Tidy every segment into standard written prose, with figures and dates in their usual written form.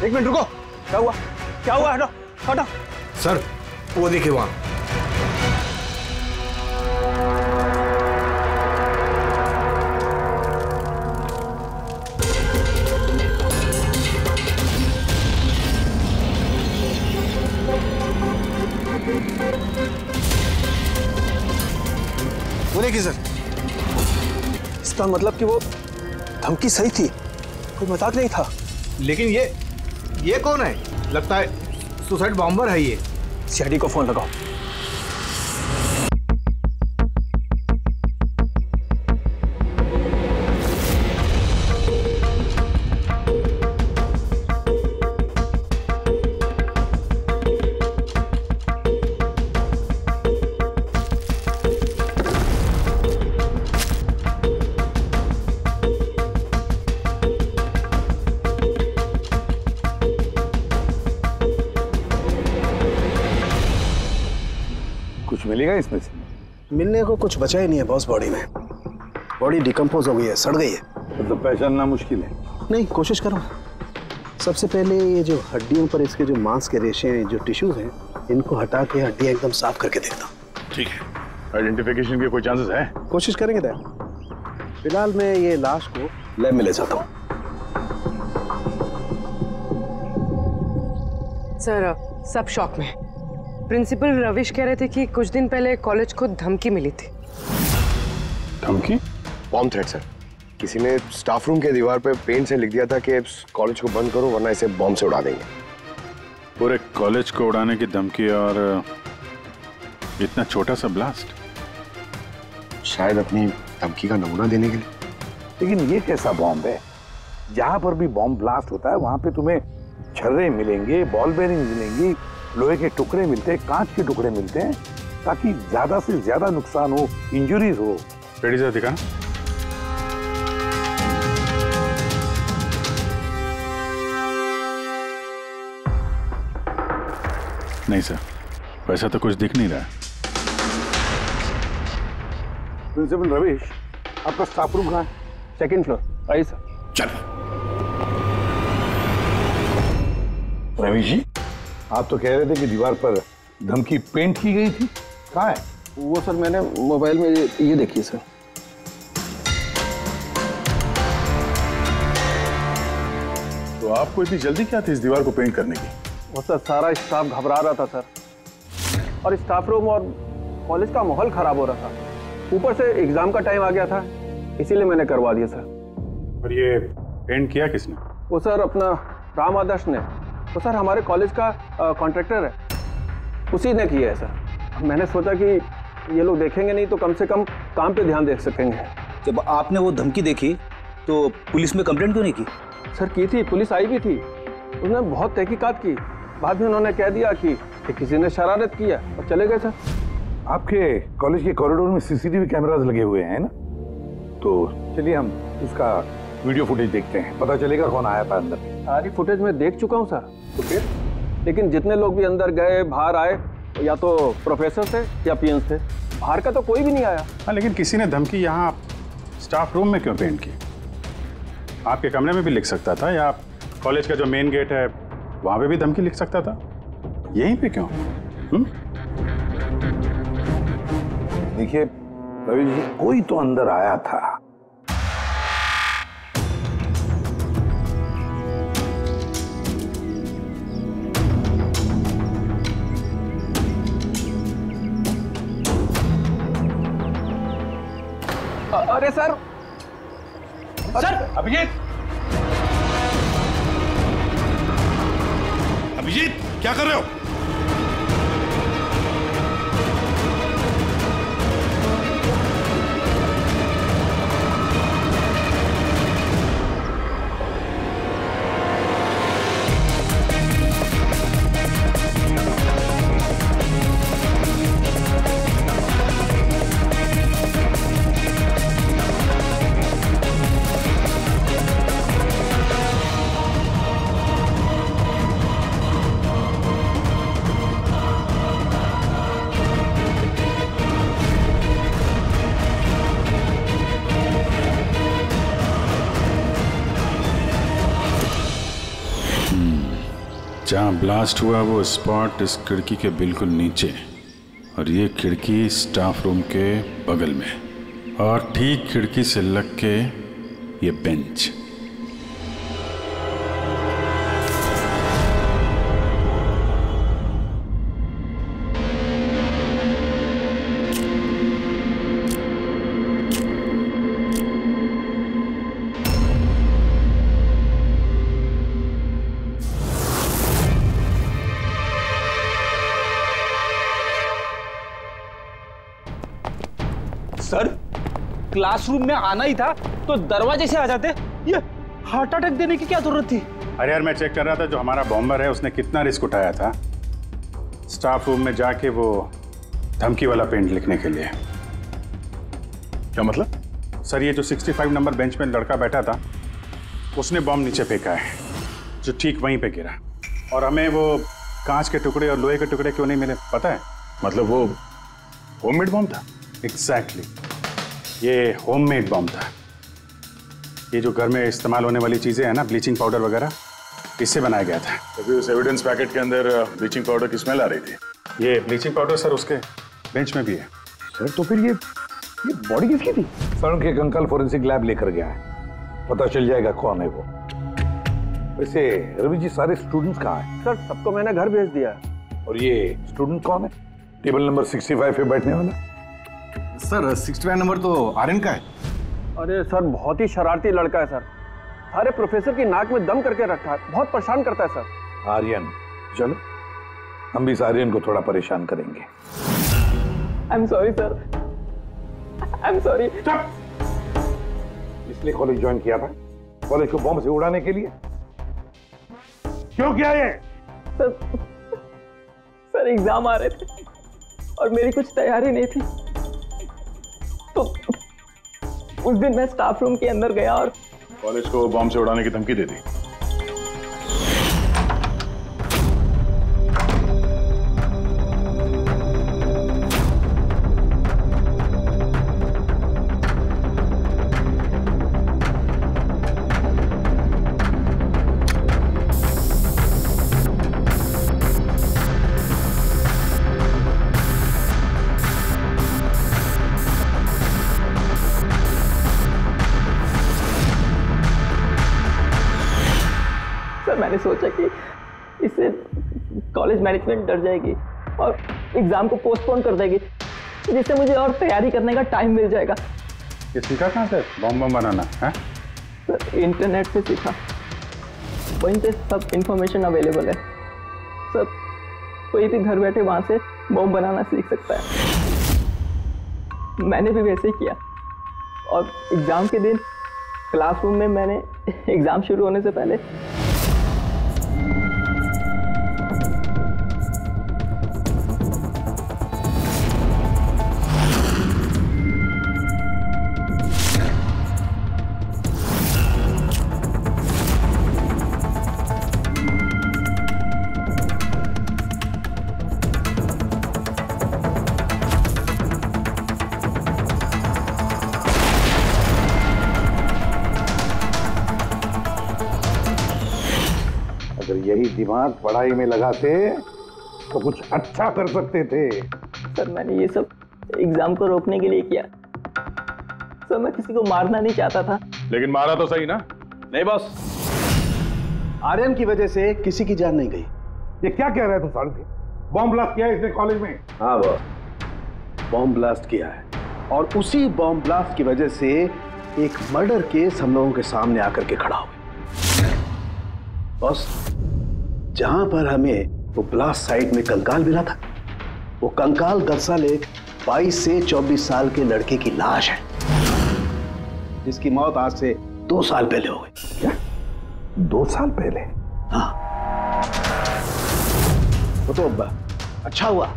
एक मिनट रुको। क्या हुआ? क्या हुआ? हटो हटो। सर वो देखिए वहां। वो देखिए सर, इसका मतलब कि वो धमकी सही थी, कोई मजाक नहीं था। लेकिन ये कौन है? लगता है सुसाइड बॉम्बर है ये। सीआईडी को फोन लगाओ। कुछ मिलेगा इसमें से? मिलने को कुछ बचा ही नहीं है बॉस। बॉडी में बॉडी डिकम्पोज हो गई है, सड़ गई है। मतलब पहचानना मुश्किल है? नहीं, कोशिश करो। सबसे पहले ये जो हड्डियों पर इसके जो मांस के रेशे हैं, जो टिश्यूज हैं, इनको हटा के हड्डियां एकदम साफ करके देखता हूँ। ठीक है। आइडेंटिफिकेशन के कोई चांसेस है? कोशिश करेंगे दया। फिलहाल मैं ये लाश को लैब में ले जाता हूँ। सर सब शॉक में। प्रिंसिपल रविश कह रहे थे कि कुछ दिन पहले कॉलेज को धमकी मिली थी। धमकी? Bomb threat sir. किसी ने स्टाफ रूम के दीवार पे पेंट से लिख दिया था कि कॉलेज को बंद करो वरना इसे बॉम्ब से उड़ा देंगे। पूरे कॉलेज को उड़ाने की धमकी और इतना छोटा सा ब्लास्ट? शायद अपनी धमकी का नमूना देने के लिए। लेकिन ये कैसा बॉम्ब है? जहां पर भी बॉम्ब ब्लास्ट होता है वहां पे तुम्हें छर्रे मिलेंगे, बॉल बेरिंग मिलेंगी, लोहे के टुकड़े मिलते हैं, कांच के टुकड़े मिलते हैं, ताकि ज्यादा से ज्यादा नुकसान हो, इंजरीज हो। रेडी सर, दिखा। नहीं सर, वैसा तो कुछ दिख नहीं रहा। प्रिंसिपल रविश, आपका स्टाफ रूम कहाँ है? Second floor. आइए सर। चलो। रविश जी, आप तो कह रहे थे कि दीवार पर धमकी पेंट की गई थी, कहाँ है? वो सर मैंने मोबाइल में ये देखिए सर। तो आपको इतनी जल्दी क्या थी इस दीवार को पेंट करने की? वो सर सारा स्टाफ घबरा रहा था सर, और स्टाफ रूम और कॉलेज का माहौल खराब हो रहा था। ऊपर से एग्जाम का टाइम आ गया था, इसीलिए मैंने करवा दिया सर। और ये पेंट किया किसने? वो सर अपना राम आदर्श ने। वो सर हमारे कॉलेज का कॉन्ट्रैक्टर है, उसी ने किया है सर। मैंने सोचा कि ये लोग देखेंगे नहीं तो कम से कम काम पे ध्यान दे सकेंगे। जब आपने वो धमकी देखी तो पुलिस में कंप्लेंट क्यों नहीं की? सर की थी, पुलिस आई भी थी, उसने बहुत तहकीकात की। बाद में उन्होंने कह दिया कि किसी ने शरारत किया और चले गए सर। आपके कॉलेज के कॉरिडोर में सीसीटीवी कैमरास लगे हुए हैं ना, तो चलिए हम उसका वीडियो फुटेज देखते हैं, पता चलेगा कौन आया था अंदर। सारी फुटेज मैं देख चुका हूँ सर। तो फिर लेकिन जितने लोग भी अंदर गए बाहर आए, या तो प्रोफेसर थे या पीएन्स थे, बाहर का तो कोई भी नहीं आया। हाँ, लेकिन किसी ने धमकी यहाँ स्टाफ रूम में क्यों पेंट की? आपके कमरे में भी लिख सकता था, या कॉलेज का जो मेन गेट है वहां पे भी धमकी लिख सकता था, यहीं पे क्यों? देखिए रवि जी, कोई तो अंदर आया था। अरे सर, सर अभिजीत, अभिजीत क्या कर रहे हो? जहाँ ब्लास्ट हुआ वो स्पॉट इस खिड़की के बिल्कुल नीचे, और ये खिड़की स्टाफ रूम के बगल में, और ठीक खिड़की से लग के ये बेंच। सर, क्लासरूम में आना ही था तो दरवाजे से आ जाते। ये हार्ट अटैक देने की क्या जरूरत थी? अरे यार, मैं चेक कर रहा था जो हमारा बॉम्बर है उसने कितना रिस्क उठाया था स्टाफ रूम में जाके वो धमकी वाला पेंट लिखने के लिए। क्या मतलब? सर, ये जो 65 नंबर बेंच में लड़का बैठा था उसने बॉम्ब नीचे फेंका है, जो ठीक वहीं पे गिरा, और हमें वो कांच के टुकड़े और लोहे के टुकड़े क्यों नहीं मिले पता है? मतलब वो होममेड बॉम्ब था? एग्जैक्टली, ये होममेड बॉम्ब था। ये जो घर में इस्तेमाल होने वाली चीजें हैं ना, ब्लीचिंग पाउडर वगैरह, इससे बनाया गया था। तभी उस एविडेंस पैकेट के अंदर ब्लीचिंग पाउडर की स्मेल आ रही थी। ये ब्लीचिंग पाउडर सर उसके बेंच में भी है। सर तो फिर ये बॉडी किसकी थी? सर उनके अंकल फोरेंसिक लैब लेकर गया है, पता चल जाएगा कौन है वो। वैसे रवि जी, सारे स्टूडेंट्स कहाँ हैं? सर सबको मैंने घर भेज दिया। और ये स्टूडेंट कौन है टेबल नंबर 65 पे बैठने वाला? सर 65 नंबर तो आर्यन का है। अरे सर, बहुत ही शरारती लड़का है सर, सारे प्रोफेसर की नाक में दम करके रखा है, बहुत परेशान करता है सर। आर्यन, चलो हम भी इस आर्यन को थोड़ा परेशान करेंगे। I am sorry sir, I am sorry. इसलिए कॉलेज ज्वाइन किया था? कॉलेज को बॉम्ब से उड़ाने के लिए? क्यों किया ये? सर एग्जाम आ रहे थे और मेरी कुछ तैयारी नहीं थी, तो उस दिन मैं स्टाफ रूम के अंदर गया और कॉलेज को बॉम्ब से उड़ाने की धमकी दे दी। मैंने सोचा कि इससे कॉलेज मैनेजमेंट डर जाएगी और एग्जाम को पोस्टपोन कर देगी, जिससे मुझे और तैयारी करने का टाइम मिल जाएगा। ये सीखा कहाँ से बॉम्ब बनाना है? सर इंटरनेट से सीखा, वहीं पे सब इंफॉर्मेशन अवेलेबल है। सर कोई भी घर बैठे वहां से बॉम्ब बनाना सीख सकता है। मैंने भी वैसे ही किया और एग्जाम के दिन क्लासरूम में मैंने एग्जाम शुरू होने से पहले यही दिमाग पढ़ाई में लगाते तो कुछ अच्छा कर सकते थे। सर मैंने ये सब एग्जाम को रोकने के लिए किया। सर मैं किसी को मारना नहीं चाहता था। लेकिन मारा तो सही ना? नहीं बॉस, आर्यन की वजह से किसी की जान नहीं गई। ये क्या कह रहा है तू साढ़ू? बॉम्ब ब्लास्ट किया है इसने कॉलेज में? हाँ बॉस, बॉम्ब ब्लास्ट किया है, और उसी बॉम्ब ब्लास्ट की वजह से एक मर्डर केस हम लोगों के सामने आकर के खड़ा हुआ। बॉस, जहां पर हमें वो ब्लास्ट साइट में कंकाल मिला था, वो कंकाल दरअसल एक 22 से 24 साल के लड़के की लाश है, जिसकी मौत आज से 2 साल पहले हो गई। क्या? 2 साल पहले? हाँ। वो तो अच्छा हुआ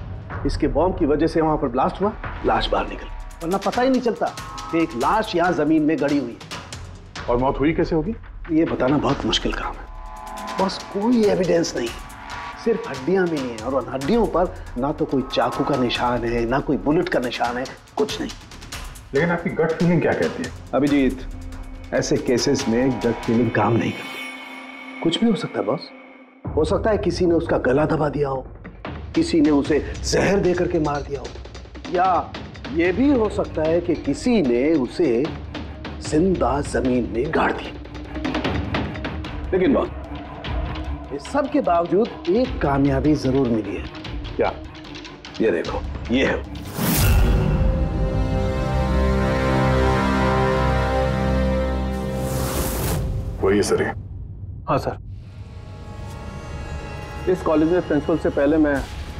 इसके बॉम्ब की वजह से वहां पर ब्लास्ट हुआ, लाश बाहर निकल, वरना पता ही नहीं चलता कि एक लाश यहां जमीन में गड़ी हुई है। और मौत हुई कैसे होगी? ये बताना बहुत मुश्किल काम है बस। कोई एविडेंस नहीं, सिर्फ हड्डियां मिली हैं, और उन हड्डियों पर ना तो कोई चाकू का निशान है, ना कोई बुलेट का निशान है, कुछ नहीं। लेकिन आपकी गट फीलिंग क्या कहती है? अभिजीत, ऐसे केसेस में गट फीलिंग काम नहीं करती, कुछ भी हो सकता है बॉस। हो सकता है किसी ने उसका गला दबा दिया हो, किसी ने उसे जहर दे करके मार दिया हो, या यह भी हो सकता है कि किसी ने उसे जिंदा जमीन में गाड़ दिया। लेकिन बॉस, इस सब के बावजूद एक कामयाबी जरूर मिली है। क्या? ये देखो, ये है। वही है सर। हाँ सर, इस कॉलेज में प्रिंसिपल से पहले मैं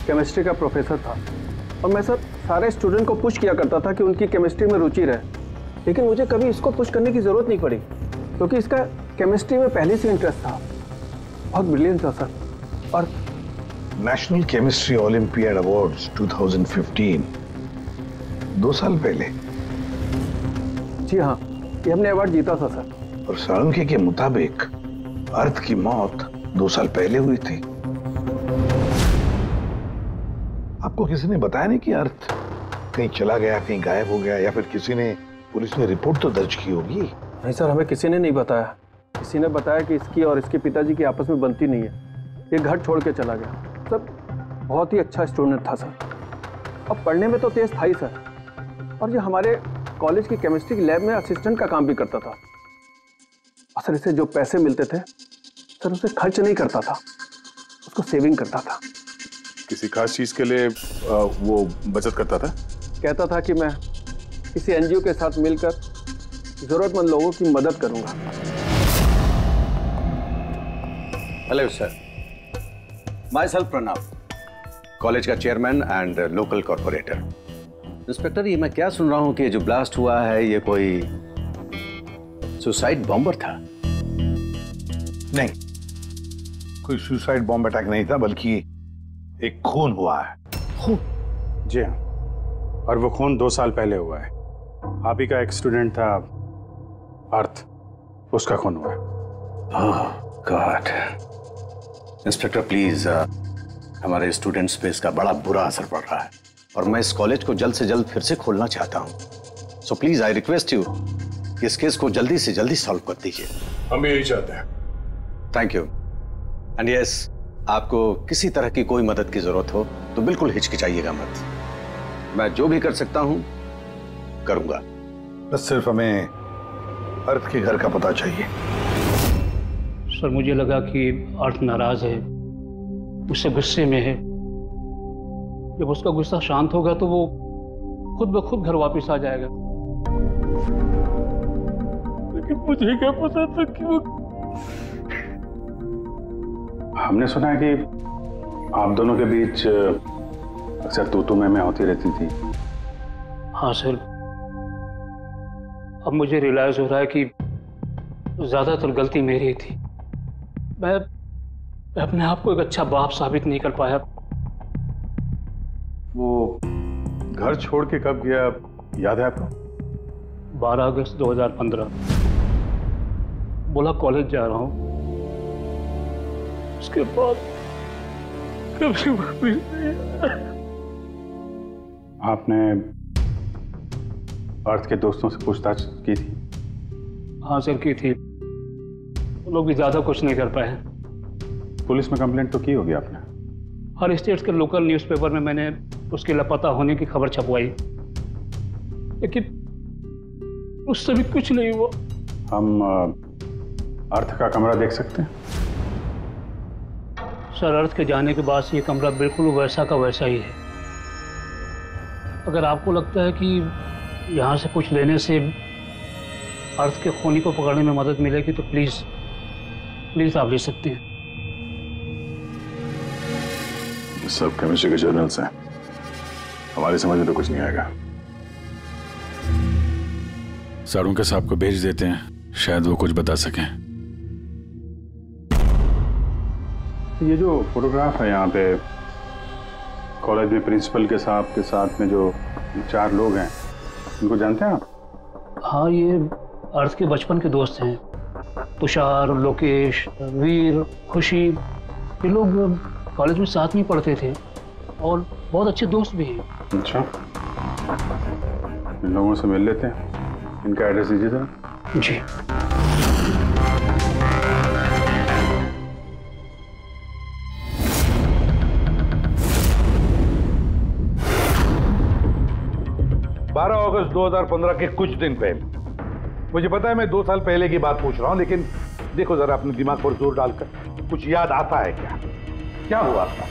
केमिस्ट्री का प्रोफेसर था और मैं सर सारे स्टूडेंट को पुश किया करता था कि उनकी केमिस्ट्री में रुचि रहे, लेकिन मुझे कभी इसको पुश करने की जरूरत नहीं पड़ी क्योंकि इसका केमिस्ट्री में पहले से इंटरेस्ट था। बहुत ब्रिलियंट था सर। और नेशनल केमिस्ट्री ओलंपियाड अवार्ड्स 2015, 2 साल पहले। जी हाँ, ये हमने अवार्ड जीता था सर। और साळुंखे के मुताबिक अर्थ की मौत 2 साल पहले हुई थी। आपको किसी ने बताया नहीं कि अर्थ कहीं चला गया, कहीं गायब हो गया, या फिर किसी ने, पुलिस ने रिपोर्ट तो दर्ज की होगी? नहीं सर, हमें किसी ने नहीं बताया। किसी ने बताया कि इसकी और इसके पिताजी की आपस में बनती नहीं है, ये घर छोड़ के चला गया। सर बहुत ही अच्छा स्टूडेंट था सर, और पढ़ने में तो तेज था ही सर, और ये हमारे कॉलेज की केमिस्ट्री की लैब में असिस्टेंट का काम भी करता था। और सर इसे जो पैसे मिलते थे सर उसे खर्च नहीं करता था, उसको सेविंग करता था। किसी खास चीज के लिए वो बचत करता था? कहता था कि मैं किसी एनजीओ के साथ मिलकर जरूरतमंद लोगों की मदद करूंगा। Hello sir, myself Pranav, college का chairman and local corporator. Inspector, ये मैं क्या सुन रहा हूं कि जो ब्लास्ट हुआ है ये कोई सुसाइड बॉम्बर था? नहीं, कोई सुसाइड बॉम्ब अटैक नहीं था, बल्कि एक खून हुआ है। खून? जी हाँ, और वो खून 2 साल पहले हुआ है। आप ही का एक स्टूडेंट था अर्थ, उसका खून हुआ है। ओह गॉड। इंस्पेक्टर प्लीज, हमारे स्टूडेंट्स पे इसका बड़ा बुरा असर पड़ रहा है और मैं इस कॉलेज को जल्द से जल्द फिर से खोलना चाहता हूँ। So please I request you कि इस केस को जल्दी से जल्दी सॉल्व कर दीजिए। हम भी यही चाहते हैं। Thank you. एंड यस, आपको किसी तरह की कोई मदद की जरूरत हो तो बिल्कुल हिचकिचाइएगा मत। मैं जो भी कर सकता हूं करूंगा। बस सिर्फ हमें अर्थ के घर का पता चाहिए। सर मुझे लगा कि अर्थ नाराज है, उससे गुस्से में है। जब उसका गुस्सा शांत होगा तो वो खुद ब खुद घर वापस आ जाएगा। लेकिन मुझे क्या पता था कि वो... हमने सुना है कि आप दोनों के बीच अक्सर तू मैं होती रहती थी। हाँ सर, अब मुझे रियलाइज हो रहा है कि ज्यादातर गलती मेरी थी। मैं अपने आप को एक अच्छा बाप साबित नहीं कर पाया। वो घर छोड़ के कब गया याद है आपको? 12 अगस्त 2015। बोला कॉलेज जा रहा हूं, उसके बाद कभी वापस नहीं आया। आपने अर्थ के दोस्तों से पूछताछ की थी? हाँ सर, की थी। वो लोग भी ज्यादा कुछ नहीं कर पाए। पुलिस में कंप्लेंट तो की होगी आपने? हर स्टेट्स के लोकल न्यूज़पेपर में मैंने उसके लापता होने की खबर छपवाई, लेकिन उससे भी कुछ नहीं हुआ। हम अर्थ का कमरा देख सकते हैं? सर, अर्थ के जाने के बाद से ये कमरा बिल्कुल वैसा का वैसा ही है। अगर आपको लगता है कि यहाँ से कुछ लेने से अर्थ के खूनी को पकड़ने में मदद मिलेगी तो प्लीज आप ले सकते हैं। सब केमिस्ट्री के जर्नल्स हैं, हमारी समझ में तो कुछ नहीं आएगा। साळुंखे साहब को भेज देते हैं, शायद वो कुछ बता सकें। ये जो फोटोग्राफ है यहाँ पे कॉलेज में प्रिंसिपल के साहब के साथ में जो 4 लोग हैं, उनको जानते हैं आप? हाँ, ये अर्थ के बचपन के दोस्त हैं। तुषार, लोकेश, वीर, खुशी, ये लोग कॉलेज में साथ में पढ़ते थे और बहुत अच्छे दोस्त भी हैं। अच्छा, इन लोगों से मिल लेते हैं। इनका एड्रेस दीजिए जरा। जी। अगस्त 2015 के कुछ दिन पहले। मुझे पता है मैं 2 साल पहले की बात पूछ रहा हूँ, लेकिन देखो जरा अपने दिमाग पर जोर डालकर, कुछ याद आता है क्या? क्या हुआ था?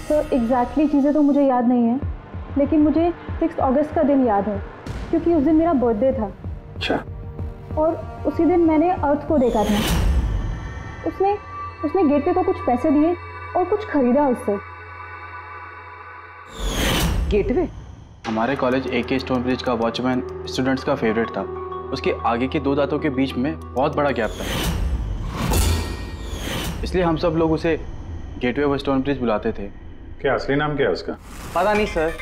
सर एग्जैक्टली चीज़ें तो मुझे याद नहीं है, लेकिन मुझे 6 अगस्त का दिन याद है क्योंकि उस दिन मेरा बर्थडे था। अच्छा। और उसी दिन मैंने अर्थ को देखा था। उसने गेटवे को कुछ पैसे दिए और कुछ खरीदा उससे। गेटवे? हमारे कॉलेज AK स्टोन ब्रिज का वॉचमैन स्टूडेंट्स का फेवरेट था। उसके आगे की 2 दांतों के बीच में बहुत बड़ा गैप था, इसलिए हम सब लोग उसे गेटवे ऑफ स्टोन ब्रिज बुलाते थे। क्या असली नाम क्या है उसका? पता नहीं सर,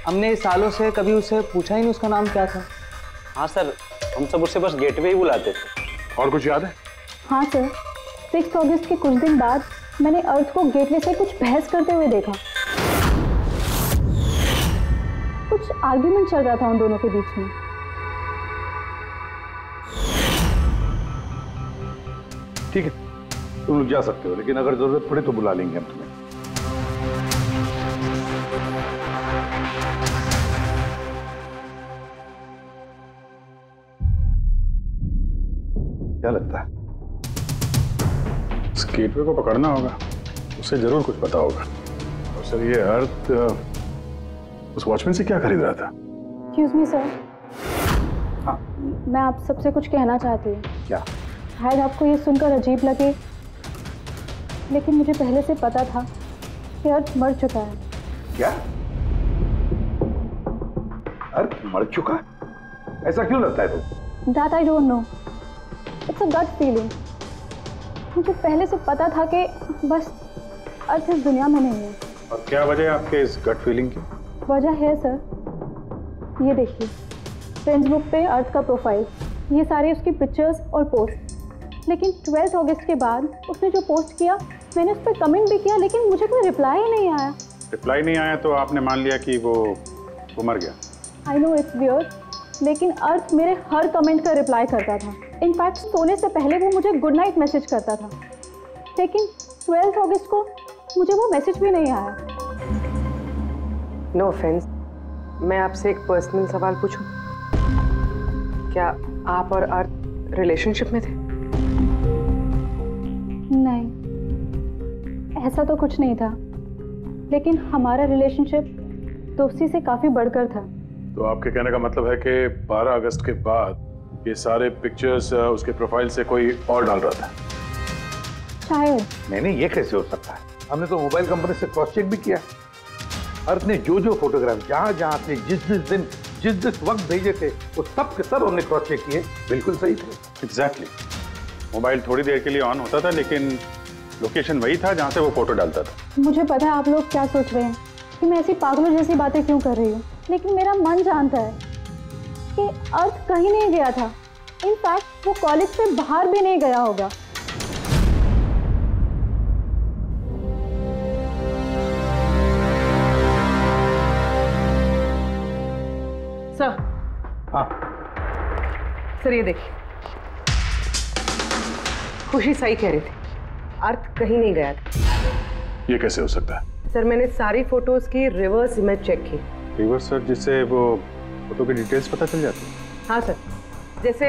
हमने सालों से कभी उससे पूछा ही नहीं उसका नाम क्या था। हाँ सर, हम सब उससे बस गेटवे ही बुलाते थे। और कुछ याद है? हाँ सर, 6 अगस्त के कुछ दिन बाद मैंने अर्थ को गेटवे से कुछ बहस करते हुए देखा। कुछ आर्ग्यूमेंट चल रहा था उन दोनों के बीच में। ठीक है, तुम लोग जा सकते हो, लेकिन अगर जरूरत पड़े तो बुला लेंगे हम तुम्हें। क्या लगता है? इस गेटवे को पकड़ना होगा, उसे जरूर कुछ पता होगा। और सर ये अर्थ उस वॉचमैन से क्या खरीद रहा था? एक्सक्यूज मी सर, मैं आप सबसे कुछ कहना चाहती हूँ। क्या? शायद आपको ये सुनकर अजीब लगे, लेकिन मुझे पहले से पता था कि अर्थ मर चुका है। क्या? अर्थ मर चुका? ऐसा क्यों लगता है तुम? That I don't know. It's a gut feeling. मुझे पहले से पता था कि बस अर्थ इस दुनिया में नहीं है। और क्या वजह है आपके इस गट फीलिंग की? वजह है सर, ये देखिए फ्रेंड्स बुक पे अर्थ का प्रोफाइल, ये सारे उसकी पिक्चर्स और पोस्ट। लेकिन 12 अगस्त के बाद उसने जो पोस्ट किया, मैंने उस पर कमेंट भी किया, लेकिन मुझे कोई रिप्लाई ही नहीं आया। रिप्लाई नहीं आया तो आपने मान लिया कि वो मर गया? आई नो इट्स वियर्ड, लेकिन अर्थ मेरे हर कमेंट का रिप्लाई करता था। इनफैक्ट सोने से पहले वो मुझे गुड नाइट मैसेज करता था। लेकिन 12 अगस्त को मुझे वो मैसेज भी नहीं आया। नो ऑफेंस, मैं आपसे एक पर्सनल सवाल पूछूं? क्या आप और अर्थ रिलेशनशिप में थे? नहीं, ऐसा तो कुछ नहीं था, लेकिन हमारा रिलेशनशिप दोस्ती से काफी बढ़कर था। तो आपके कहने का मतलब है कि 12 अगस्त के बाद ये सारे पिक्चर्स उसके प्रोफाइल से कोई और डाल रहा था? शायद। नहीं, ये कैसे हो सकता है? हमने तो मोबाइल कंपनी से क्रॉस चेक भी किया। अर्थ ने जो फोटोग्राफ जहां से जिस वक्त भेजे थे, वो सब के सब हमने क्रॉस चेक किए, बिल्कुल सही थे। एग्जैक्टली। मोबाइल थोड़ी देर के लिए ऑन होता था, लेकिन लोकेशन वही था जहां से वो फोटो डालता था। मुझे पता है आप लोग क्या सोच रहे हैं कि मैं ऐसी पागलों जैसी बातें क्यों कर रही हूँ, लेकिन मेरा मन जानता है कि अर्थ कहीं नहीं गया था। इनफैक्ट वो कॉलेज से बाहर भी नहीं गया होगा। सर। हाँ सर, ये देखिए, खुशी सही कह रही थी, अर्थ कहीं नहीं गया था। ये कैसे हो सकता है? सर, मैंने सारी फोटोज की रिवर्स इमेज चेक की। रिवर्स सर, जिससे वो फोटो की डिटेल्स पता चल जाती है? हाँ सर, जैसे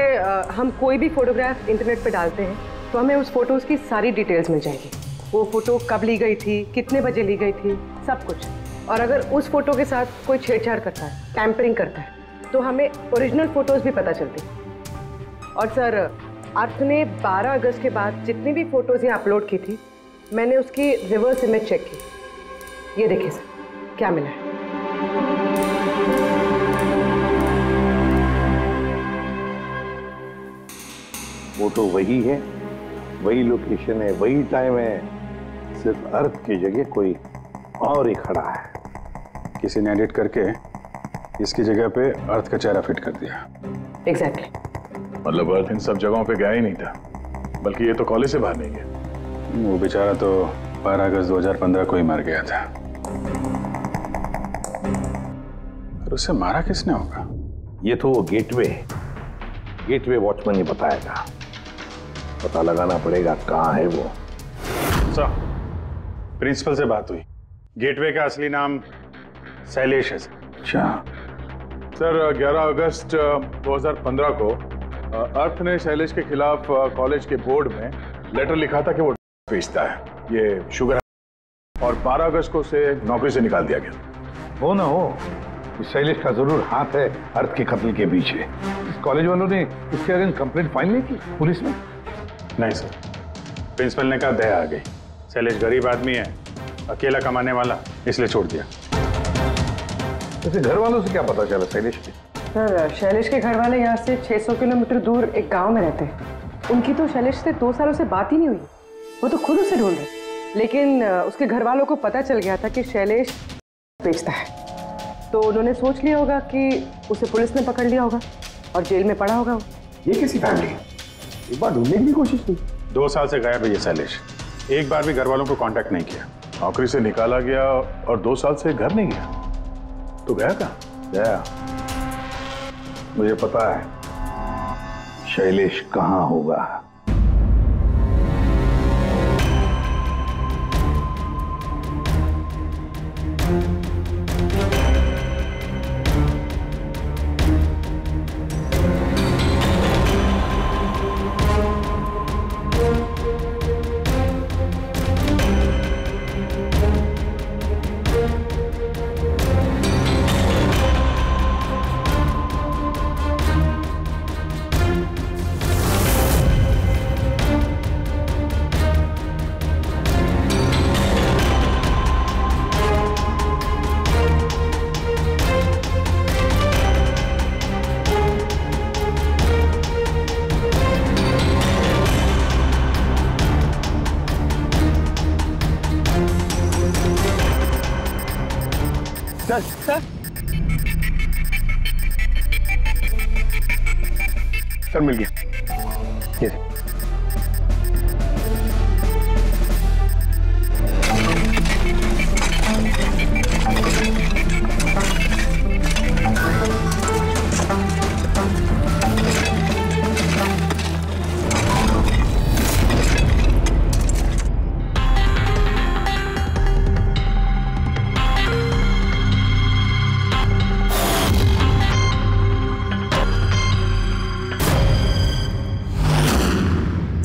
हम कोई भी फोटोग्राफ इंटरनेट पे डालते हैं तो हमें उस फोटोज की सारी डिटेल्स मिल जाएगी। वो फोटो कब ली गई थी, कितने बजे ली गई थी, सब कुछ। और अगर उस फोटो के साथ कोई छेड़छाड़ करता है, टैम्परिंग करता है, तो हमें ओरिजिनल फोटोज भी पता चलती। और सर, अर्थ ने 12 अगस्त के बाद जितनी भी फोटोज यहाँ अपलोड की थी, मैंने उसकी रिवर्स इमेज चेक की। ये देखिए सर, क्या मिला है। फोटो वही है, वही लोकेशन है, वही टाइम है, सिर्फ अर्थ की जगह कोई और ही खड़ा है। किसी ने एडिट करके इसकी जगह पे अर्थ का चेहरा फिट कर दिया। एग्जैक्टली। मतलब अर्थ इन सब जगहों पे गया ही नहीं था, बल्कि ये तो कॉलेज से बाहर नहीं गया। वो बेचारा तो 12 अगस्त 2015 को ही मर गया था। और उसे मारा किसने होगा? ये तो गेटवे वॉचमैन ही बताएगा। पता लगाना पड़ेगा कहाँ है वो। सर, प्रिंसिपल से बात हुई। गेटवे का असली नाम शैलेश है। अच्छा, सर 11 अगस्त 2015 को अर्थ ने शैलेश के खिलाफ कॉलेज के बोर्ड में लेटर लिखा था कि वो बेचता है, ये शुगर, और 12 अगस्त को उसे नौकरी से निकाल दिया गया। हो ना हो, शैलेश का जरूर हाथ है अर्थ के कत्ल के पीछे। कॉलेज वालों ने इसके अगेंस्ट कंप्लेंट फाइल नहीं की पुलिस में? नहीं सर, प्रिंसिपल ने कहा दया आ गई, शैलेश गरीब आदमी है, अकेला कमाने वाला, इसलिए छोड़ दिया। वैसे घर वालों से क्या पता चला शैलेश के? सर शैलेश के घर वाले यहाँ से 600 किलोमीटर दूर एक गांव में रहते हैं। उनकी तो शैलेश से 2 सालों से बात ही नहीं हुई, वो तो खुद उसे ढूंढ रहे, लेकिन उसके घर वालों को पता चल गया था कि शैलेश बेचता है, तो उन्होंने सोच लिया होगा कि उसे पुलिस ने पकड़ लिया होगा और जेल में पड़ा होगा। ये कैसी फैमिली है? एक बार ढूंढने की कोशिश की। 2 साल से गायब है ये शैलेश, एक बार भी घर वालों को कांटेक्ट नहीं किया। नौकरी से निकाला गया और 2 साल से घर नहीं गया, तो गया कहाँ? गया, मुझे पता है शैलेश कहाँ होगा। सर मिल गया। ये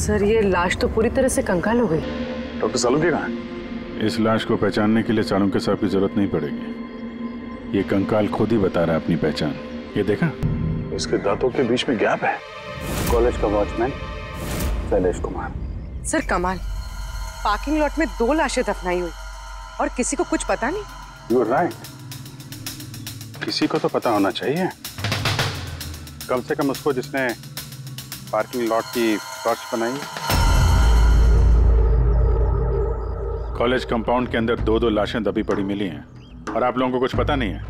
सर ये लाश तो पूरी तरह से कंकाल हो गई। डॉक्टर सालुंके कहाँ है? इस लाश को पहचानने के लिए चाणक्य साहब की जरूरत नहीं पड़ेगी, ये कंकाल खुद ही बता रहा है अपनी पहचान। ये देखा, इसके दांतों के बीच में गैप है। कॉलेज का वॉचमैन शैलेश कुमार। सर कमाल, पार्किंग लॉट में 2 लाशें दफनाई हुई और किसी को कुछ पता नहीं। यू आर राइट, किसी को तो पता होना चाहिए, कम से कम उसको जिसने पार्किंग लॉट की टॉर्च बनाई। कॉलेज कंपाउंड के अंदर 2-2 लाशें दबी पड़ी मिली हैं और आप लोगों को कुछ पता नहीं है?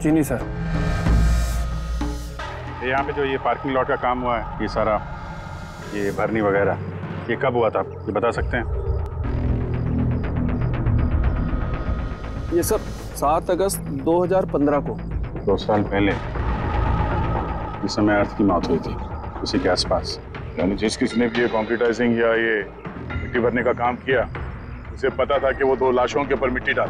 जी नहीं सर। यहाँ पे जो ये पार्किंग लॉट का काम हुआ है, ये सारा ये भरनी वगैरह, ये कब हुआ था, ये बता सकते हैं? ये सर 7 अगस्त 2015 को। 2 साल पहले, इस समय अर्थ की मौत हुई थी, उसी के आसपास। यानी जिस किसी ने भी ये कंक्रीटाइजिंग या ये मिट्टी भरने का काम किया, उसे पता था कि वो 2 लाशों के ऊपर मिट्टी डाल।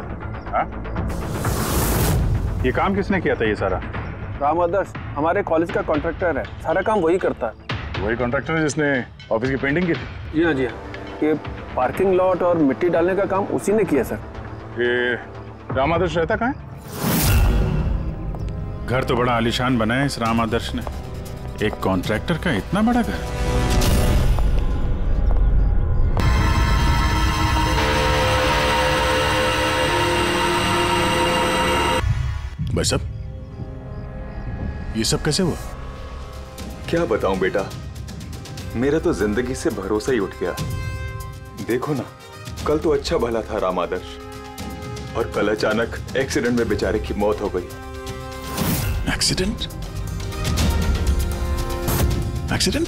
ये काम किसने किया था ये सारा? राम आदर्श हमारे कॉलेज का कॉन्ट्रैक्टर है, सारा काम वही करता है। वही कॉन्ट्रैक्टर है जिसने ऑफिस की पेंटिंग की थी? जी हाँ जी हाँ, ये पार्किंग लॉट और मिट्टी डालने का काम उसी ने किया सर। ये राम आदर्श रहता कहाँ है? घर तो बड़ा आलीशान बनाया इस राम आदर्श ने, एक कॉन्ट्रैक्टर का इतना बड़ा घर। भाई साहब, ये सब कैसे हुआ? क्या बताऊं बेटा, मेरा तो जिंदगी से भरोसा ही उठ गया। देखो ना, कल तो अच्छा भला था राम आदर्श, और कल अचानक एक्सीडेंट में बेचारे की मौत हो गई। एक्सीडेंट? एक्सीडेंट?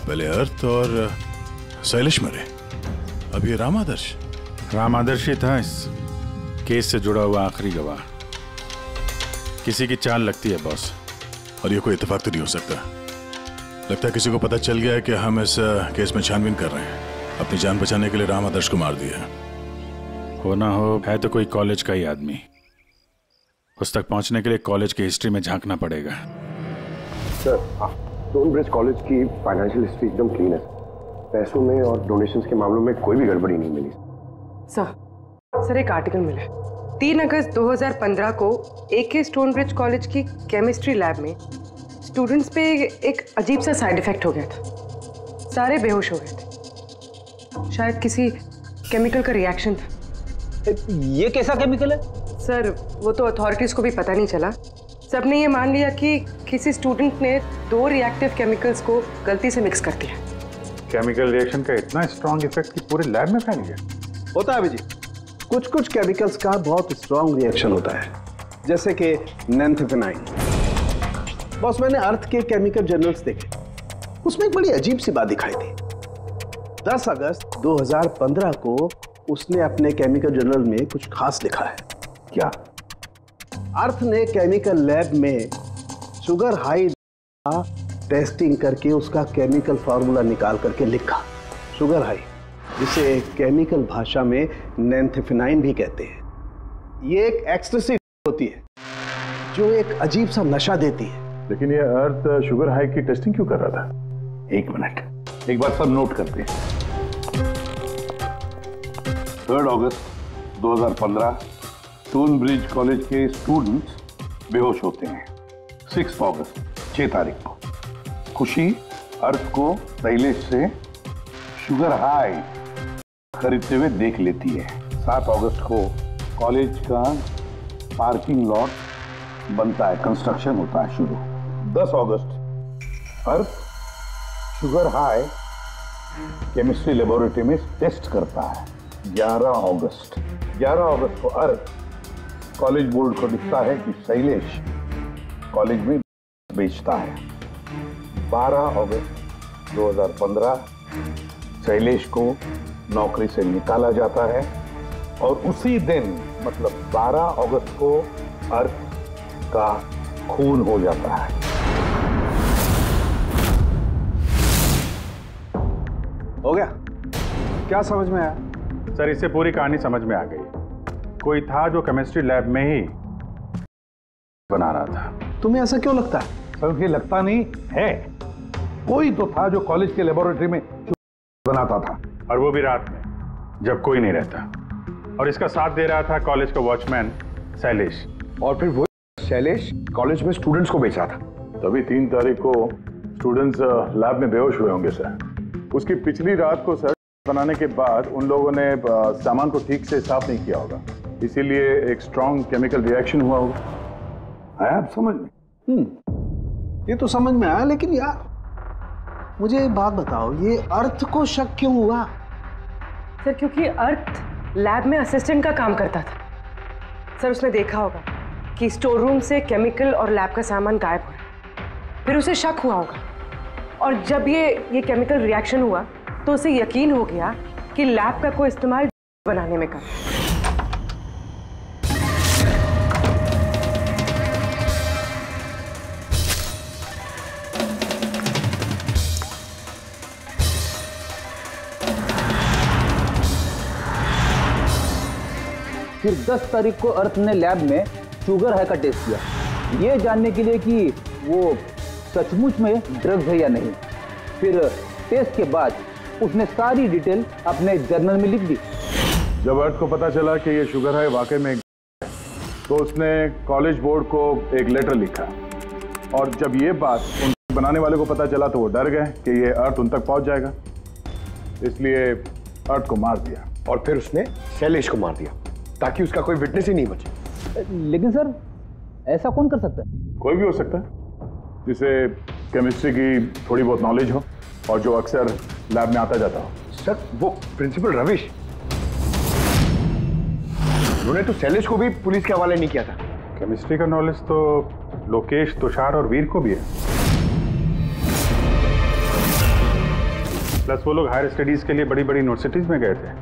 पहले अर्थ और शैलेश मरे, अब ये राम आदर्श। राम आदर्श ही था इस केस से जुड़ा हुआ आखिरी गवाह। किसी की चाल लगती है बॉस। और ये कोई इत्तेफाक तो नहीं हो सकता। लगता है किसी को पता चल गया है कि हम इस केस में छानबीन कर रहे हैं। अपनी जान बचाने के लिए राम आदर्श को मार दिया। हो ना हो, है तो कोई कॉलेज का ही आदमी। उस तक पहुंचने के लिए कॉलेज की हिस्ट्री में झांकना पड़ेगा। सर, स्टोनब्रिज कॉलेज की फाइनेंशियल हिस्ट्री एकदम क्लीन है। पैसों में और डोनेशंस के मामलों में कोई भी गड़बड़ी नहीं मिली। सर एक आर्टिकल मिला है 3 अगस्त 2015 को AK स्टोनब्रिज कॉलेज की केमिस्ट्री लैब में स्टूडेंट्स पे एक अजीब सा साइड इफेक्ट हो गया था। सारे बेहोश हो गए थे। शायद किसी केमिकल का रिएक्शन था। ये कैसा केमिकल है? सर वो तो अथॉरिटीज को भी पता नहीं चला। सबने ये मान लिया कि किसी स्टूडेंट ने 2 रिएक्टिव केमिकल्स को गलती से मिक्स कर दिया। केमिकल रिएक्शन का इतना स्ट्रॉन्ग इफेक्ट कि पूरे लैब में फैल गया। होता है अभिजीत, कुछ कुछ केमिकल्स का बहुत स्ट्रॉन्ग रिएक्शन होता है, जैसे कि नैंथेफेनाइन। बॉस, मैंने अर्थ के केमिकल जर्नल्स देखे, उसमें एक बड़ी अजीब सी बात दिखाई थी। 10 अगस्त 2015 को उसने अपने केमिकल जर्नल में कुछ खास लिखा है। क्या? अर्थ ने केमिकल लैब में शुगर हाई टेस्टिंग करके उसका केमिकल फार्मूला निकाल करके लिखा, शुगर हाई, जिसे केमिकल भाषा में नैंथेफेनाइन भी कहते हैं। ये एक एक्सटेसिव होती है जो एक अजीब सा नशा देती है। लेकिन ये अर्थ शुगर हाई की टेस्टिंग क्यों कर रहा था? 1 मिनट, एक बात सब नोट करते हैं। 3 अगस्त 2015 स्टोनब्रिज कॉलेज के स्टूडेंट्स बेहोश होते हैं। 6 अगस्त 6 तारीख को खुशी अर्थ को शैलेश से शुगर हाई खरीदते हुए देख लेती है। 7 अगस्त को कॉलेज का पार्किंग लॉट बनता है, कंस्ट्रक्शन होता है शुरू। 10 अगस्त अर्थ शुगर हाई केमिस्ट्री लेबोरेटरी में टेस्ट करता है। 11 अगस्त को अर्थ कॉलेज बोर्ड को दिखता है कि शैलेश कॉलेज में बेचता है। 12 अगस्त 2015 शैलेश को नौकरी से निकाला जाता है और उसी दिन मतलब 12 अगस्त को अर्थ का खून हो जाता है। हो गया? क्या समझ में आया? सर, इससे पूरी कहानी समझ में आ गई। कोई था जो केमिस्ट्री लैब में ही बना रहा था। तुम्हें ऐसा क्यों लगता है? सर, मुझे लगता नहीं है, कोई तो था जो कॉलेज के लेबोरेटरी में बनाता था, और वो भी रात में जब कोई नहीं रहता। और इसका साथ दे रहा था कॉलेज का वॉचमैन शैलेश। और फिर वो शैलेश कॉलेज में स्टूडेंट्स को बेच रहा था। तभी 3 तारीख को स्टूडेंट्स लैब में बेहोश हुए होंगे सर। उसकी पिछली रात को सर बनाने के बाद उन लोगों ने सामान को ठीक से साफ नहीं किया होगा, इसीलिए एक स्ट्रॉन्ग केमिकल रिएक्शन हुआ होगा। आया आप समझ में? ये तो समझ में आया, लेकिन यार मुझे एक बात बताओ, ये अर्थ को शक क्यों हुआ? सर क्योंकि अर्थ लैब में असिस्टेंट का काम करता था। सर उसने देखा होगा कि स्टोर रूम से केमिकल और लैब का सामान गायब हुआ, फिर उसे शक हुआ होगा, और जब ये केमिकल रिएक्शन हुआ तो उसे यकीन हो गया कि लैब का कोई इस्तेमाल बनाने में कर। फिर 10 तारीख को अर्थ ने लैब में शुगर हाई का टेस्ट किया, ये जानने के लिए कि वो सचमुच में ड्रग्स है या नहीं। फिर टेस्ट के बाद उसने सारी डिटेल अपने जर्नल में लिख दी। जब अर्थ को पता चला कि ये शुगर हाई वाकई में तो उसने कॉलेज बोर्ड को एक लेटर लिखा, और जब ये बात उन बनाने वाले को पता चला तो वो डर गए कि ये अर्थ उन तक पहुंच जाएगा, इसलिए अर्थ को मार दिया। और फिर उसने शैलेश को मार दिया ताकि उसका कोई विटनेस ही नहीं बचे। लेकिन सर ऐसा कौन कर सकता है? कोई भी हो सकता है जिसे केमिस्ट्री की थोड़ी बहुत नॉलेज हो और जो अक्सर लैब में आता जाता हो। सर वो प्रिंसिपल रविश, उन्होंने तो शैलेश को भी पुलिस के हवाले नहीं किया था। केमिस्ट्री का नॉलेज तो लोकेश, तुषार और वीर को भी है। प्लस वो लोग हायर स्टडीज के लिए बड़ी बड़ी यूनिवर्सिटीज में गए थे,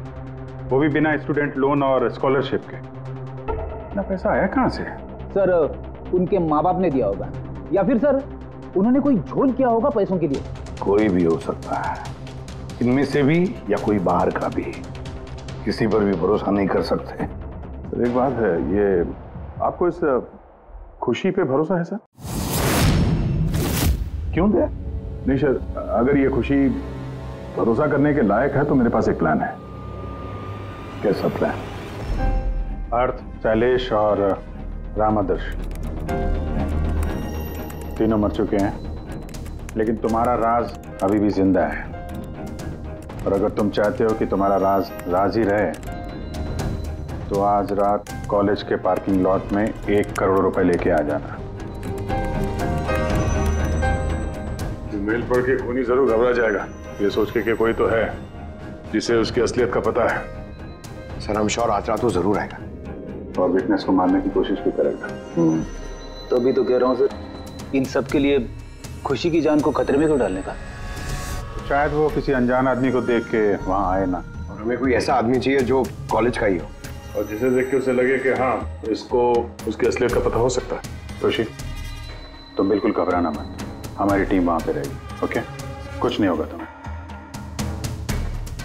वो भी बिना स्टूडेंट लोन और स्कॉलरशिप के। इतना पैसा आया कहाँ से? सर उनके माँ बाप ने दिया होगा, या फिर सर उन्होंने कोई झोल किया होगा पैसों के लिए। कोई भी हो सकता है, इनमें से भी या कोई बाहर का भी, किसी पर भी भरोसा नहीं कर सकते। एक बात है, ये आपको इस खुशी पे भरोसा है सर? क्यों दे? नहीं सर, अगर ये खुशी भरोसा करने के लायक है तो मेरे पास एक प्लान है। कैसा प्लान? अर्थ, शैलेश और राम आदर्श तीनों मर चुके हैं, लेकिन तुम्हारा राज अभी भी जिंदा है। और अगर तुम चाहते हो कि तुम्हारा राज राज ही रहे तो आज रात कॉलेज के पार्किंग लॉट में 1 करोड़ रुपए लेके आ जाना। मेल पढ़ के खूनी जरूर घबरा जाएगा, ये सोच के कि कोई तो है जिसे उसकी असलियत का पता है। सर हम श्योर आज रात तो जरूर आएगा और विटनेस को मारने की कोशिश भी करेगा। तो अभी तो कह रहा हूँ सर, इन सब के लिए खुशी की जान को खतरे में क्यों डालने का? शायद वो किसी अनजान आदमी को देख के वहां आए ना। और हमें कोई ऐसा आदमी चाहिए जो कॉलेज का ही हो और जिसे देख के उसे लगे कि हाँ इसको उसकी असलियत का पता हो सकता है। खुशी तुम बिल्कुल घबराना मत, हमारी टीम वहां पे रहेगी। ओके, कुछ नहीं होगा तुम्हें।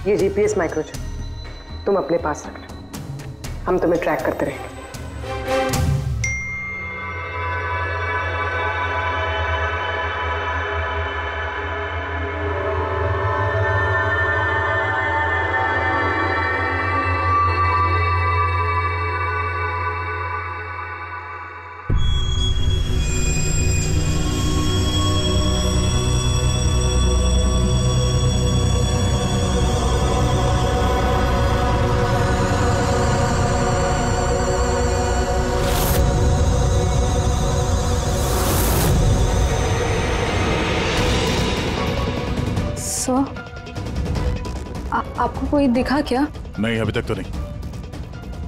ये जीपीएस माइक्रोचिप तुम अपने पास रखना, हम तुम्हें ट्रैक करते रहेंगे। आपको कोई दिखा क्या? नहीं, अभी तक तो नहीं।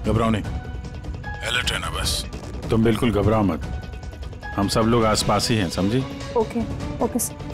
घबराओ नहीं, अलर्ट रहना बस। तुम बिल्कुल घबराओ मत, हम सब लोग आसपास ही हैं, समझी? Okay okay sir.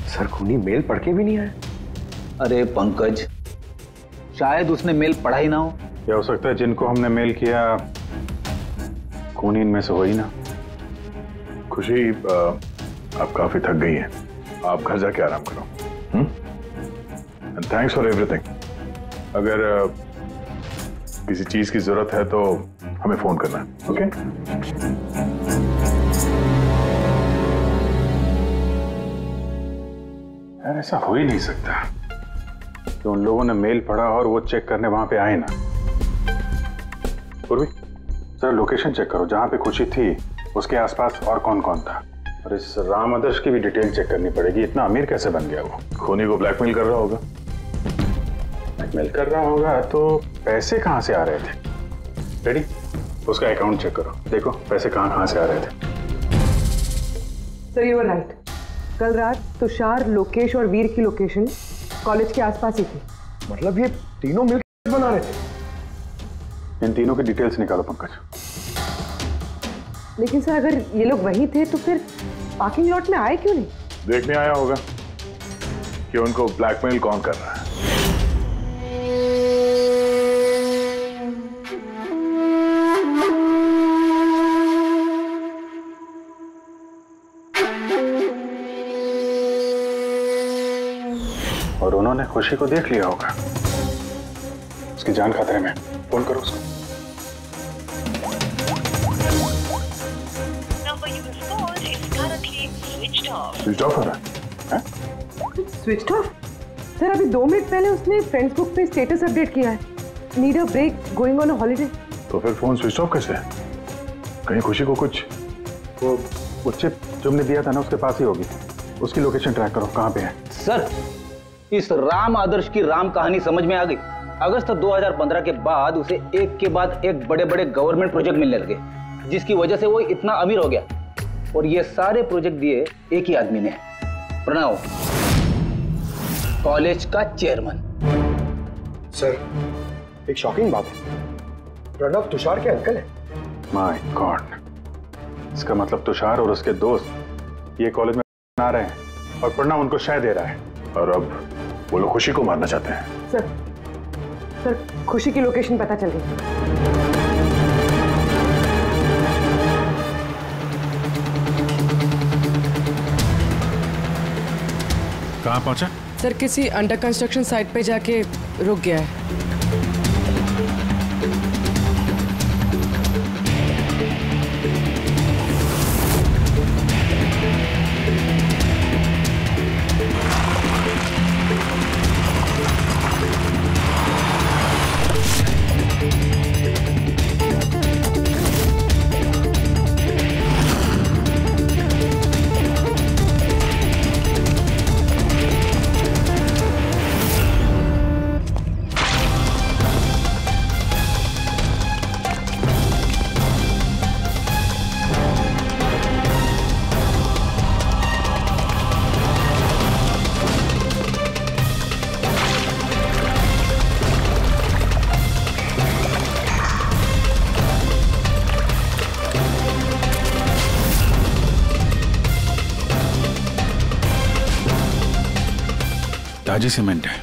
सर खूनी मेल पढ़ के भी नहीं आया। अरे पंकज, शायद उसने मेल पढ़ा ही ना हो। क्या हो सकता है जिनको हमने मेल किया खूनी इनमें से हो ही ना। खुशी आप काफी थक गई हैं, आप घर जाके आराम करो। And thanks for everything. अगर किसी चीज की जरूरत है तो हमें फोन करना, ओके? यार ऐसा हो ही नहीं सकता कि उन लोगों ने मेल पढ़ा और वो चेक करने वहां पे आए ना। पूर्वी, जरा लोकेशन चेक करो, जहां पे खुशी थी उसके आसपास और कौन कौन था। और इस राम आदर्श की भी डिटेल चेक करनी पड़ेगी। इतना अमीर कैसे बन गया वो? खूनी को ब्लैकमेल कर रहा होगा। ब्लैकमेल कर रहा होगा तो पैसे कहां से आ रहे थे? रेडी, उसका अकाउंट चेक करो, देखो पैसे कहां से आ रहे थे। सर यू आर राइट, कल रात तुषार, लोकेश और वीर की लोकेशन कॉलेज के आसपास ही थी। मतलब ये तीनों मिलकर बना रहे थे। इन तीनों की डिटेल्स निकालो पंकज। लेकिन सर अगर ये लोग वही थे तो फिर पार्किंग लॉट में आए क्यों नहीं? देखने आया होगा कि उनको ब्लैकमेल कौन कर रहा है। और उन्होंने खुशी को देख लिया होगा, उसकी जान खतरे में। फोन करो उसको। स्विच ऑफ हो रहा है? Switch off? सर अभी 2 मिनट पहले उसने फेसबुक पे स्टेटस अपडेट किया है, need a break, going on a holiday. तो फिर फोन स्विच ऑफ कैसे है? कहीं खुशी को कुछ वो चिप जो हमने दिया था ना उसके पास ही होगी। उसकी लोकेशन ट्रैक करो, कहाँ पे है? सर इस राम आदर्श की राम कहानी समझ में आ गई। अगस्त 2015 के बाद उसे एक के बाद एक बड़े बड़े गवर्नमेंट प्रोजेक्ट मिलने लगे, जिसकी वजह से वो इतना अमीर हो गया। और ये सारे प्रोजेक्ट दिए एक ही आदमी ने, प्रणव, कॉलेज का चेयरमैन। सर, एक शॉकिंग बात है, प्रणव तुषार के अंकल है। माय गॉड, इसका मतलब तुषार और उसके दोस्त ये कॉलेज में आ रहे हैं और प्रणव उनको शय दे रहा है, और अब वो लोग खुशी को मारना चाहते हैं। सर खुशी की लोकेशन पता चल गई। कहाँ पहुंचा? सर किसी अंडर कंस्ट्रक्शन साइट पे जाके रुक गया है। ताजी सीमेंट है।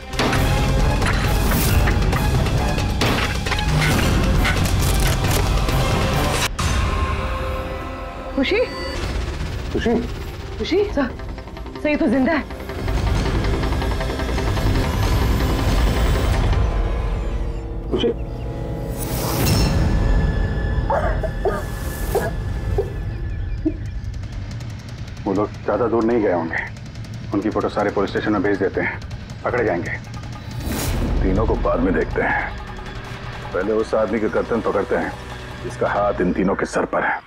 खुशी खुशी खुशी सर ये तो जिंदा है। खुशी वो लोग ज्यादा दूर नहीं गए होंगे, उनकी फोटो सारे पुलिस स्टेशन में भेज देते हैं, पकड़े जाएंगे। तीनों को बाद में देखते हैं, पहले उस आदमी के गर्दन पकड़ते हैं जिसका हाथ इन तीनों के सर पर है।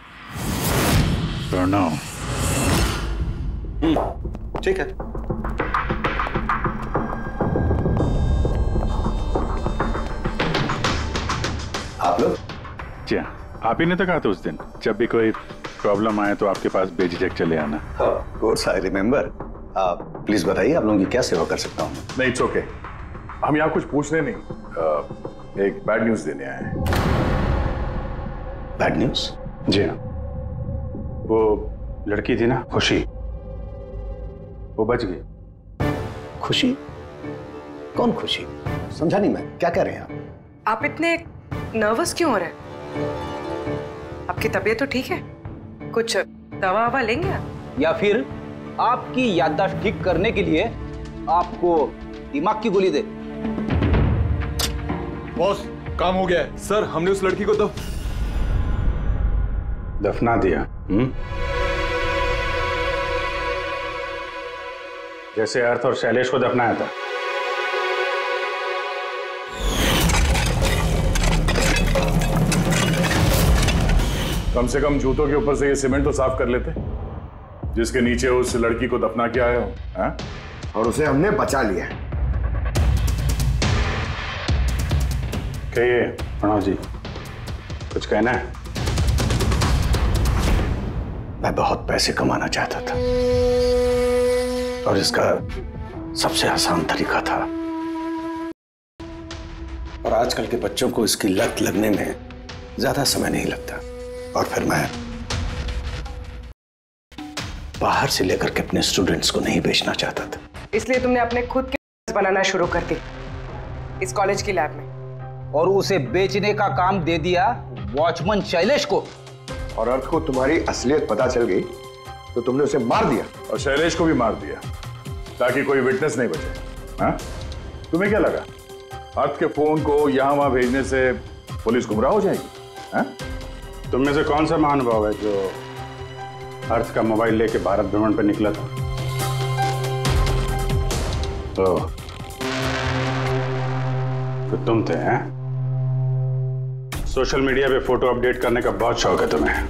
प्रणव। ठीक है। आप लोग? जी हाँ, आप ही ने तो कहा था उस दिन, जब भी कोई प्रॉब्लम आए तो आपके पास बेझिझक चले आना। Of course I remember. Please बताइए आप लोगों की क्या सेवा कर सकता हूँ? नहीं, इट्स ओके। हम यहाँ कुछ पूछने नहीं, एक बैड न्यूज देने आए हैं। Bad news? जी हाँ, वो लड़की थी ना खुशी, वो बच गई। खुशी? कौन खुशी? समझा नहीं मैं, क्या कह रहे हैं आप इतने नर्वस क्यों हो रहे हैं? आपकी तबीयत तो ठीक है? कुछ दवा ववा लेंगे आप? या फिर आपकी याददाश्त ठीक करने के लिए आपको दिमाग की गोली दे? बॉस, काम हो गया है। सर, हमने उस लड़की को दफना दिया। जैसे अर्थ और शैलेश को दफनाया था। कम से कम जूतों के ऊपर से ये सीमेंट तो साफ कर लेते, जिसके नीचे उस लड़की को दफना किया है। और उसे हमने बचा लिया है। कहिए प्रणव जी, कुछ कहना है? मैं बहुत पैसे कमाना चाहता था और इसका सबसे आसान तरीका था, और आजकल के बच्चों को इसकी लत लगने में ज्यादा समय नहीं लगता। और फिर मैं बाहर से लेकर के अपने स्टूडेंट्स को नहीं बेचना चाहता था। इसलिए तुमने अपने खुद के बनाना शुरू कर दी इस कॉलेज की लैब में, और उसे बेचने का काम दे दिया वॉचमैन शैलेश को। और अर्थ को तुम्हारी असलियत पता चल गई तो तुमने उसे मार दिया, और शैलेश को भी मार दिया ताकि कोई विटनेस नहीं बचे। हाँ? तुम्हें क्या लगा अर्थ के फोन को यहां वहां भेजने से पुलिस गुमराह हो जाएगी? हाँ? तुम में से कौन सा महानुभाव है जो अर्थ का मोबाइल लेके भारत भ्रमण पर निकला था? तो तुम थे, हैं? सोशल मीडिया पे फोटो अपडेट करने का बहुत शौक है तुम्हें,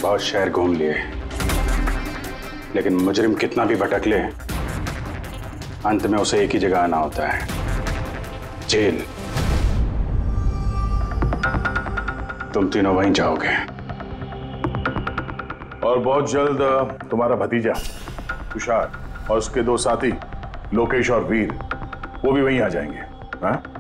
बहुत शहर घूम लिए, लेकिन मुजरिम कितना भी भटक ले, अंत में उसे एक ही जगह आना होता है, जेल। तुम तीनों वहीं जाओगे, और बहुत जल्द तुम्हारा भतीजा तुषार और उसके दो साथी लोकेश और वीर, वो भी वहीं आ जाएंगे। हाँ?